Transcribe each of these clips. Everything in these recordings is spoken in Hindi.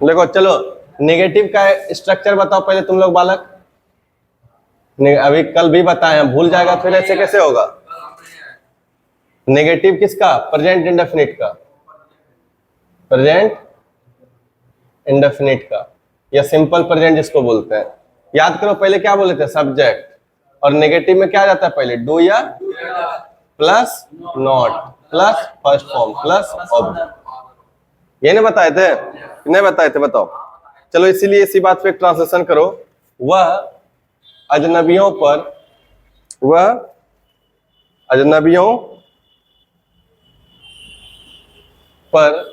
देखो चलो, नेगेटिव का स्ट्रक्चर बताओ पहले तुम लोग बालक। अभी कल भी बताए हैं, भूल जाएगा फिर ऐसे कैसे होगा। नेगेटिव किसका? प्रेजेंट इंडेफिनिट का, प्रेजेंट इंडेफिनिट का, या सिंपल प्रेजेंट जिसको बोलते हैं। याद करो पहले क्या बोले थे, सब्जेक्ट, और नेगेटिव में क्या जाता है पहले, डू या plus not plus first form plus object. ये नहीं बताए थे? नहीं बताए थे, बताओ। चलो इसीलिए इसी बात पे ट्रांसलेशन करो। वह अजनबियों पर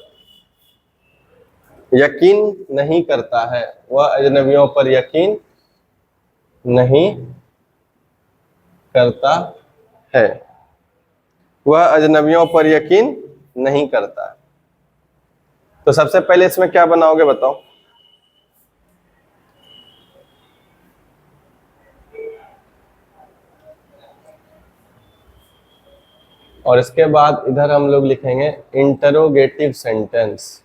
यकीन नहीं करता है। वह अजनबियों पर यकीन नहीं करता है। वह अजनबियों पर यकीन नहीं करता है। तो सबसे पहले इसमें क्या बनाओगे बताओ। और इसके बाद इधर हम लोग लिखेंगे इंटरोगेटिव सेंटेंस।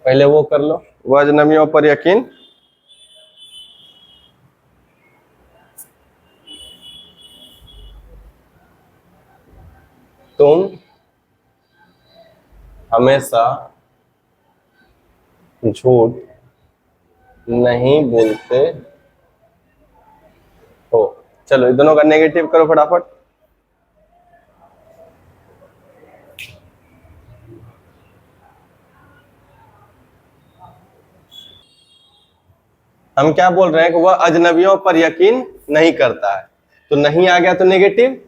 पहले वो कर लो, वह अजनबियों पर यकीन तुम हमेशा झूठ नहीं बोलते हो। चलो इन दोनों का नेगेटिव करो फटाफट। हम क्या बोल रहे हैं कि वह अजनबियों पर यकीन नहीं करता है, तो नहीं आ गया तो नेगेटिव,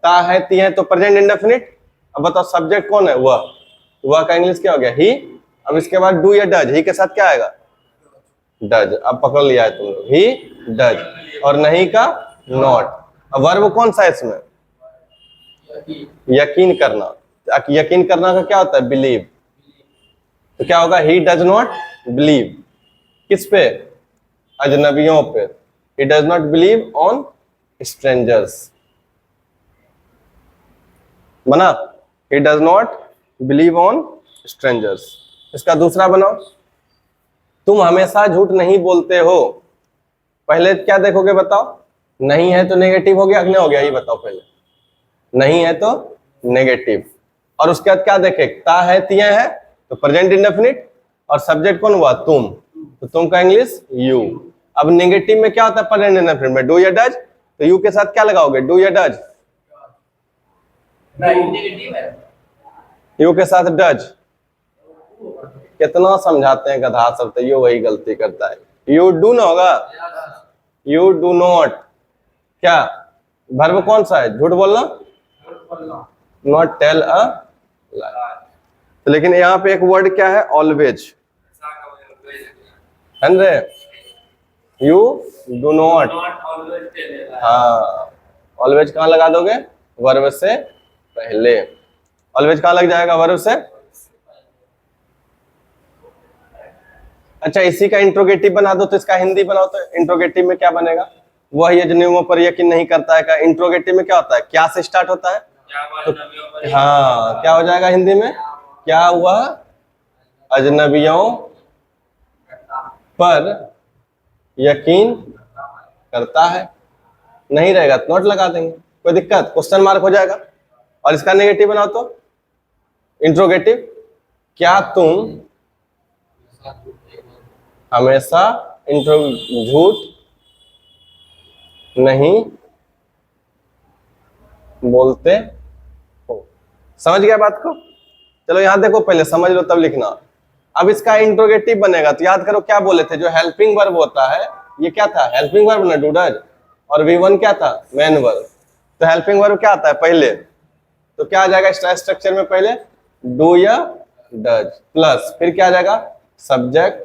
ता है ती है तो प्रेजेंट इंडेफिनिट। अब बताओ सब्जेक्ट कौन है, वह का इंग्लिश क्या हो गया, ही। अब इसके बाद डू या डज, ही के साथ क्या आएगा, डज। अब पकड़ लिया है तुम लोग, ही डज। और नहीं का नॉट। अब वर्ब कौन सा है इसमें, यकीन करना। यकीन करना का क्या होता है, बिलीव। तो क्या होगा, ही डज नॉट बिलीव। किस पे, अजनबियों पे। He does not believe on strangers. बना, he does not believe on strangers। इसका दूसरा बनाओ, तुम हमेशा झूठ नहीं बोलते हो। पहले क्या देखोगे बताओ, नहीं है तो नेगेटिव हो गया, अग्नि हो गया, ये बताओ पहले। नहीं है तो नेगेटिव, और उसके बाद क्या देखे, ता है तिया है तो प्रेजेंट इंडेफिनिट, और सब्जेक्ट कौन हुआ, तुम, तो तुम का इंग्लिश यू। अब नेगेटिव में क्या होता है प्रेजेंट इंडेफिनिट में, डू या डज, तो यू के साथ क्या लगाओगे, डू या डज, यू के साथ डज। कितना समझाते हैं गधा सब, तो यू वही गलती करता है। यू डू ना होगा, यू डू नॉट। क्या वर्ब कौन सा है, झूठ बोलना, नॉट टेल अ लाई। तो लेकिन यहाँ पे एक वर्ड क्या है, ऑलवेज, है ना, यू डू नॉट। हाँ, ऑलवेज कहाँ लगा दोगे, वर्ब से पहले। ऑलवेज कहाँ लग जाएगा, वर्ब से। अच्छा, इसी का इंट्रोगेटिव बना दो, तो इसका हिंदी बनाओ, तो इंट्रोगेटिव में क्या बनेगा, वह यजनियों पर यकीन नहीं करता है का इंट्रोगेटिव में क्या होता है, क्या से स्टार्ट होता है, तो हाँ क्या हो जाएगा हिंदी में, क्या हुआ, अजनबियों पर यकीन करता है। नहीं रहेगा तो नोट लगा देंगे, कोई दिक्कत, क्वेश्चन मार्क हो जाएगा। और इसका नेगेटिव बनाओ तो इंट्रोगेटिव, क्या तुम हमेशा झूठ नहीं बोलते हो। समझ गया बात को। चलो यहां देखो, पहले समझ लो तब लिखना। अब इसका इंट्रोगेटिव बनेगा तो याद करो क्या बोले थे, जो हेल्पिंग वर्ब होता है, ये क्या था, हेल्पिंग वर्ब ना, डू डज, और V1 क्या था, मेन वर्ब। तो हेल्पिंग वर्ब क्या आता है पहले, तो क्या आ जाएगा स्ट्रक्चर में, पहले डू या डज प्लस फिर क्या आ जाएगा, सब्जेक्ट,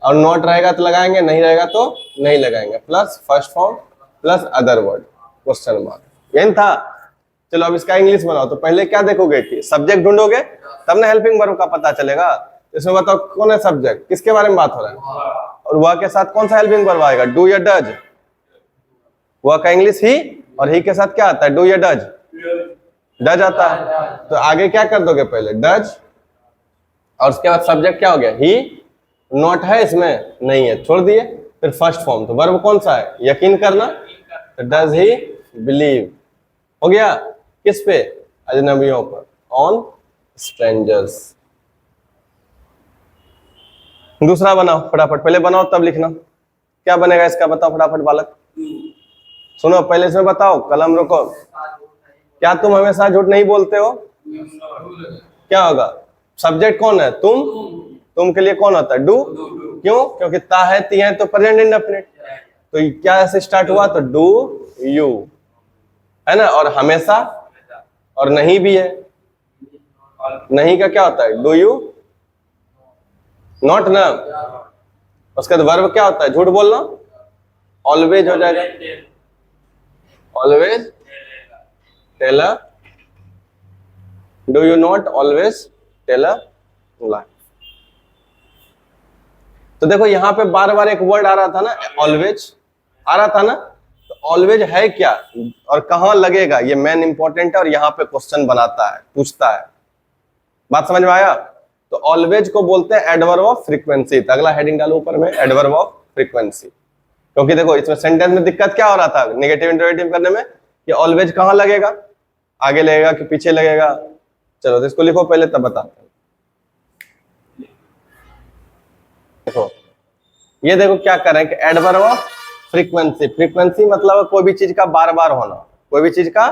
और नॉट रहेगा तो लगाएंगे, नहीं रहेगा तो नहीं लगाएंगे, plus first form plus other word, question mark. यही था। चलो अब इसका इंग्लिश बनाओ, तो पहले क्या देखोगे कि सब्जेक्ट ढूंढोगे, तब ना हेल्पिंग वर्ब का पता चलेगा। इसमें बताओ कौन है सब्जेक्ट, किसके बारे में बात हो रहा है, और वह के साथ कौन सा हेल्पिंग वर्ब आएगा, डू या डज, वह का इंग्लिश ही, और ही के साथ क्या आता है, डू या डज, डज आता है। तो आगे क्या कर दोगे, पहले डज, और उसके बाद सब्जेक्ट क्या हो गया, ही। नॉट है इसमें, नहीं है, छोड़ दिए। फिर फर्स्ट फॉर्म, तो वर्ब कौन सा है, यकीन करना, तो डज ही बिलीव, हो गया। किस पे, अजनबियों पर, ऑन स्ट्रेंजर्स। दूसरा बनाओ फटाफट, पहले बनाओ तब लिखना। क्या बनेगा इसका, बताओ फटाफट बालक। सुनो पहले इसमें बताओ, कलम रुको। क्या तुम हमेशा झूठ नहीं बोलते हो, क्या होगा, सब्जेक्ट कौन है, तुम के लिए कौन होता है, डू। क्यों, क्योंकि ता है, ती है, तो प्रेजेंट इंडेफिनिट। तो क्या ऐसे स्टार्ट हुआ, तो डू यू है ना, और हमेशा, और नहीं भी है, नहीं का क्या होता है, डू यू नॉट ना। उसके बाद वर्ब क्या होता है, झूठ बोलना, ऑलवेज हो जाएगा, always tell a, do you not always tell a lie. तो देखो यहां पे बार बार एक वर्ड आ रहा था ना, ऑलवेज आ रहा था ना, तो ऑलवेज है क्या और कहां लगेगा, ये मेन इंपॉर्टेंट है, और यहाँ पे क्वेश्चन बनाता है, पूछता है। बात समझ में आया। तो ऑलवेज को बोलते हैं एडवर्ब ऑफ फ्रीक्वेंसी। तो अगला हेडिंग डालो ऊपर में, एडवर्ब ऑफ फ्रीक्वेंसी। क्योंकि देखो इसमें सेंटेंस में दिक्कत क्या हो रहा था नेगेटिव इंटरोगेटिव करने में, कि ऑलवेज कहां लगेगा, आगे लगेगा कि पीछे लगेगा। चलो तो इसको लिखो पहले तब बताते हैं। देखो ये देखो क्या कर रहे हैं कि एडवर्ब ऑफ फ्रीक्वेंसी। फ्रीक्वेंसी मतलब कोई भी चीज का बार बार होना, कोई भी चीज का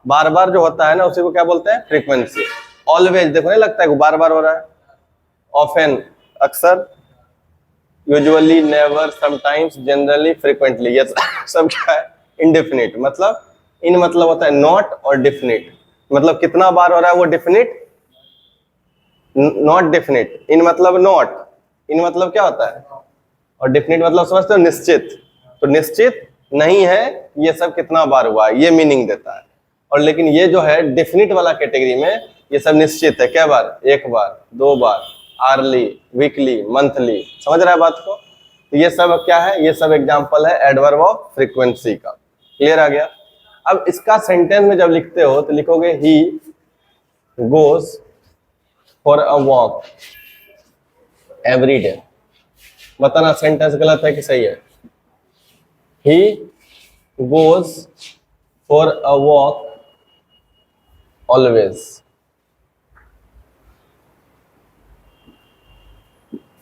बार बार जो होता है ना, उसी को क्या बोलते हैं, फ्रीक्वेंसी। ऑलवेज देखो नहीं लगता है कि बार बार हो रहा है, ऑफन अक्सर, usually, never, sometimes, generally, frequently, ये सब क्या है, इंडेफिनिट। मतलब इन मतलब होता है नॉट और डिफिनिट, मतलब कितना बार हो रहा है वो डिफिनिट, नॉट डिफिनिट। इन मतलब नॉट, इन मतलब क्या होता है, और डिफिनिट मतलब समझते हो निश्चित। तो निश्चित नहीं है ये सब कितना बार हुआ है, ये मीनिंग देता है। और लेकिन ये जो है डेफिनिट वाला कैटेगरी में ये सब निश्चित है, क्या बार, एक बार, दो बार, आर्ली, वीकली, मंथली, समझ रहा है बात को। तो ये सब क्या है, ये सब एग्जांपल है एडवर्ब ऑफ फ्रीक्वेंसी का। क्लियर आ गया। अब इसका सेंटेंस में जब लिखते हो तो लिखोगे he goes for a walk every day. बताना सेंटेंस गलत है कि सही है। He goes for a walk always.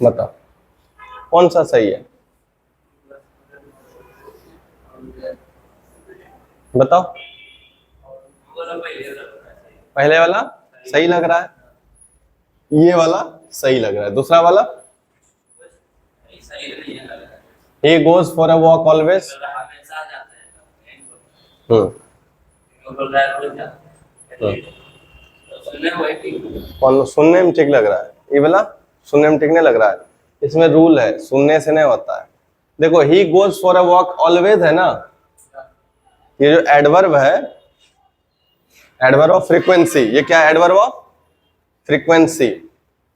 बताओ कौन सा सही है, बताओ। पहले वाला सही लग रहा है, ये वाला सही लग रहा है, दूसरा वाला he goes for a walk always। कौन सुनने में ठीक लग रहा है, ये वाला सुनने में ठीक नहीं लग रहा है, इसमें रूल है, सुनने से नहीं होता है। देखो he goes for a walk always है ना, ये जो एडवर्ब है, एडवर्ब ऑफ फ्रीक्वेंसी, ये क्या है, एडवर्ब ऑफ फ्रीक्वेंसी।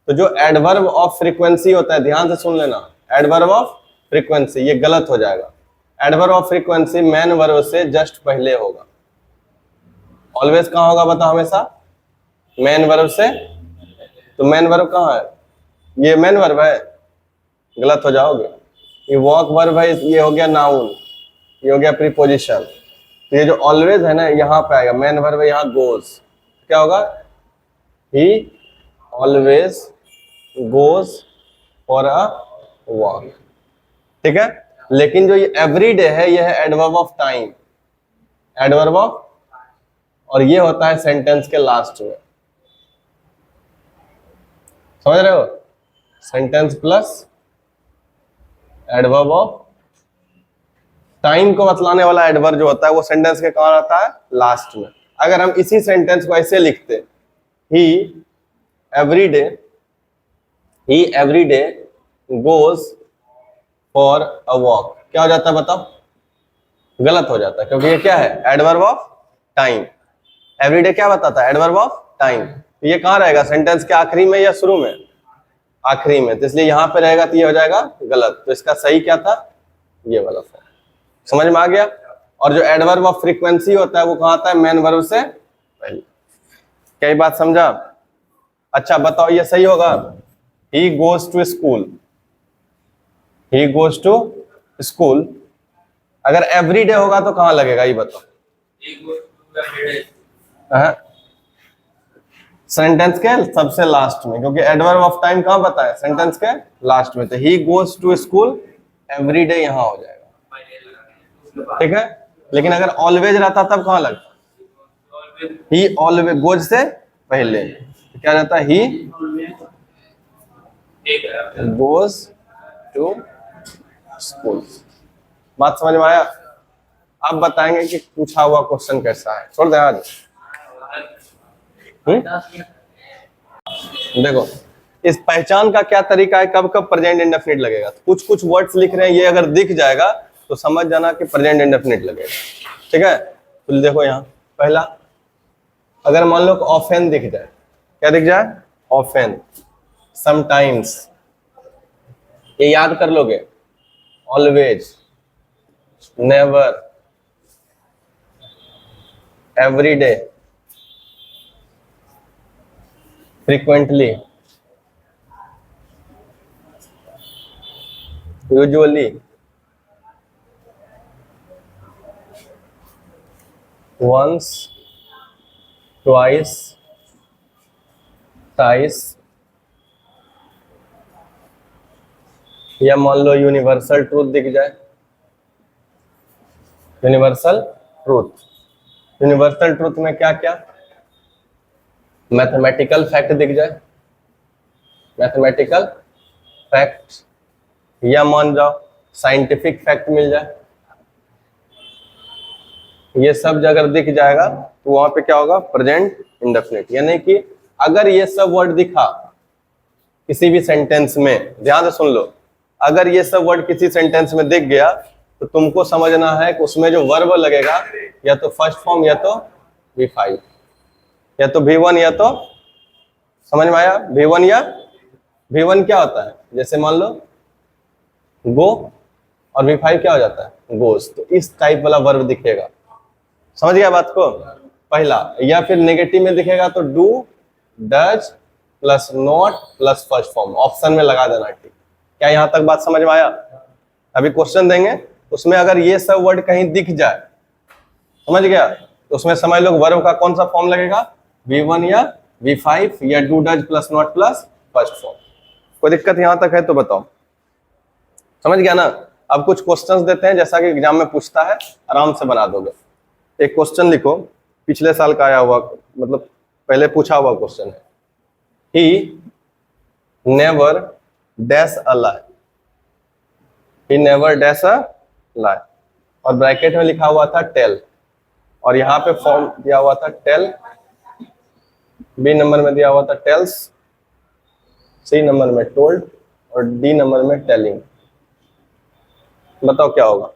तो जो एडवर्ब ऑफ फ्रीक्वेंसी होता है, ध्यान से सुन लेना, एडवर्ब ऑफ फ्रीक्वेंसी, ये गलत हो जाएगा। Adverb of frequency main verb से जस्ट पहले होगा। ऑलवेज कहां होगा बताओ, हमेशा मेन वर्ब से। तो मेन वर्ब कहां है, ये मेन वर्ब है, गलत हो जाओगे। ये वॉक वर्ब है, ये हो गया नाउन, ये हो गया प्रीपोजिशन। तो ये जो ऑलवेज है ना, यहाँ पे आएगा, मेन वर्ब है यहाँ गोज, क्या होगा, ही always goes for a walk. ठीक है। लेकिन जो ये एवरी डे है, ये है adverb of time, adverb of, और ये होता है सेंटेंस के लास्ट में। समझ रहे हो, sentence plus adverb of time को बतलाने वाला एडवर्ब जो होता है वो सेंटेंस के कहां आता है, लास्ट में। अगर हम इसी सेंटेंस को ऐसे लिखते, he every day goes for a walk, क्या हो जाता है बताओ, गलत हो जाता है, क्योंकि ये क्या है, एडवर्ब ऑफ टाइम। एवरीडे क्या बताता है, एडवर्ब ऑफ टाइम। ये कहां रहेगा, सेंटेंस के आखिरी में या शुरू में, आखिरी में, तो इसलिए यहां पे रहेगा तो ये हो जाएगा गलत। तो इसका सही क्या था, ये वाला फॉर्म। समझ में आ गया। और जो एडवर्ब ऑफ फ्रीक्वेंसी होता है वो कहाँ आता है? मेन वर्ब से पहले। क्या ये बात समझा? अच्छा बताओ ये सही होगा? He goes to school, he goes to school अगर एवरी डे होगा तो कहाँ लगेगा ये बताओ? सेंटेंस के सबसे लास्ट में, क्योंकि एडवर्ब ऑफ टाइम कहाँ बताया? सेंटेंस के लास्ट में। तो he goes to school every day यहां हो जाएगा, ठीक है। लेकिन अगर ऑलवेज रहता तब कहाँ लगता? ही ऑलवेज, गोज से पहले तो क्या रहता है? He goes to school. बात समझ में आया? आप बताएंगे कि पूछा हुआ क्वेश्चन कैसा है, छोड़ दे आज। देखो इस पहचान का क्या तरीका है, कब कब प्रेजेंट इंडेफिनिट लगेगा। तो कुछ कुछ वर्ड्स लिख रहे हैं, ये अगर दिख जाएगा तो समझ जाना कि प्रेजेंट इंडेफिनिट लगेगा, ठीक है। तो देखो यहाँ पहला, अगर मान लो ऑफेन दिख जाए, क्या दिख जाए? ऑफेन, समटाइम्स, ये याद कर लोगे। Always, never, every day, frequently, usually, once, twice, thrice, या मान लो यूनिवर्सल ट्रूथ दिख जाए। यूनिवर्सल ट्रूथ, यूनिवर्सल ट्रूथ में क्या क्या? मैथमेटिकल फैक्ट दिख जाए, मैथमेटिकल फैक्ट, या मान जाओ साइंटिफिक फैक्ट मिल जाए। ये सब अगर दिख जाएगा तो वहां पे क्या होगा? Present indefinite. यानी कि अगर ये सब वर्ड दिखा किसी भी सेंटेंस में, ध्यान से सुन लो, अगर ये सब वर्ड किसी सेंटेंस में दिख गया तो तुमको समझना है कि उसमें जो वर्ब लगेगा या तो फर्स्ट फॉर्म या तो V5, या तो V1 या तो, समझ में आया? V1 या V1 क्या होता है? जैसे मान लो गो, और V5 क्या हो जाता है? गोस। तो इस टाइप वाला वर्ब दिखेगा, समझ गया बात को? पहला, या फिर नेगेटिव में दिखेगा तो do, does plus not plus first form, option में लगा देना, ठीक। क्या यहां तक बात समझ में आया? अभी क्वेश्चन देंगे, उसमें अगर ये सब वर्ड कहीं दिख जाए, समझ गया, तो उसमें समझ लो वर्ब का कौन सा फॉर्म लगेगा? V1 या V5 या do, does plus not plus first form. कोई दिक्कत यहां तक है तो बताओ, समझ गया ना? अब कुछ क्वेश्चंस देते हैं, जैसा कि एग्जाम में पूछता है, आराम से बना दोगे। एक क्वेश्चन लिखो, पिछले साल का आया हुआ, मतलब पहले पूछा हुआ क्वेश्चन है। He never dash a lie, he never dash a lie, और ब्रैकेट में लिखा हुआ था टेल, और यहाँ पे फॉर्म दिया हुआ था टेल, बी नंबर में दिया हुआ था टेल्स, सी नंबर में टोल्ड, और डी नंबर में टेलिंग। बताओ क्या होगा?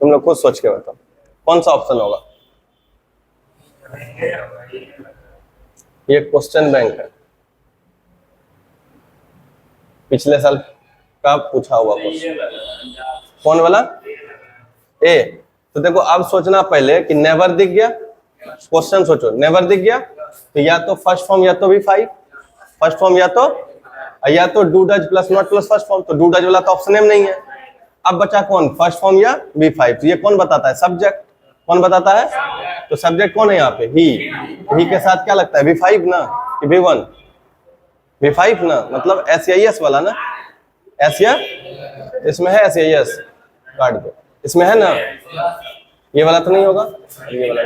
तुम लोग खुद सोच के बताओ कौन सा ऑप्शन होगा। ये क्वेश्चन बैंक है, पिछले साल का पूछा हुआ क्वेश्चन। कौन वाला? ए। तो देखो अब सोचना पहले कि नेवर दिख गया, क्वेश्चन सोचो, नेवर दिख गया तो या तो फर्स्ट फॉर्म या तो V5, फर्स्ट फॉर्म या तो do, does plus not plus first form, तो डू डज वाला तो ऑप्शन में नहीं है। अब बचा कौन? फर्स्ट फॉर्म या V5। तो ये कौन बताता है? सब्जेक्ट। कौन बताता है? तो सब्जेक्ट कौन है यहाँ पे? ही के साथ क्या लगता है? V5 ना कि V1? V5 ना, मतलब SIS वाला ना, एस या इसमें है SIS, काट दो, इसमें है ना, ये वाला तो नहीं होगा, ये वाला।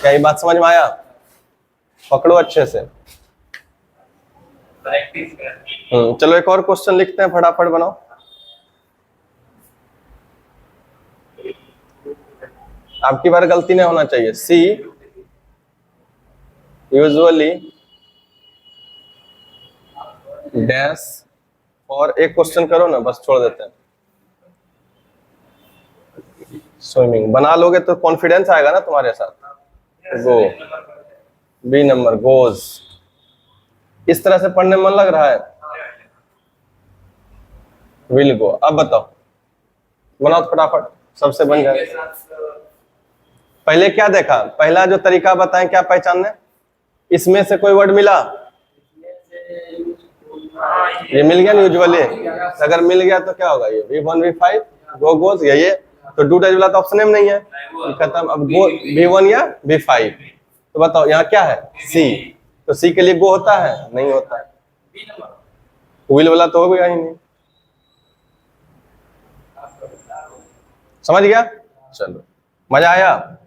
क्या ये बात समझ में आया? पकड़ो अच्छे से। चलो एक और क्वेश्चन लिखते हैं, फटाफट बनाओ। आपकी बार गलती नहीं होना चाहिए। सी यूजुअली डैश, और एक क्वेश्चन करो ना, बस छोड़ देते हैं। स्विमिंग बना लोगे तो कॉन्फिडेंस आएगा ना तुम्हारे साथ। गो, बी नंबर गोज। इस तरह से पढ़ने में मन लग रहा है? Will go. अब बताओ, बनाओ फटाफट। सबसे बन जाएगा। पहले क्या देखा, पहला जो तरीका बताएं क्या पहचानने, इसमें से कोई वर्ड मिला, ये मिल गया ना यूजुअली, अगर मिल गया तो क्या होगा, ये V1 V5 गो गोज, ये तो डू डज वाला तो ऑप्शन में नहीं है, खत्म। अब गो V1 या V5, तो बताओ यहाँ क्या है, C, तो C के लिए गो होता है, नहीं होता है, व्हील वाला तो हो गया ही नहीं। समझ गया, चलो मजा आया।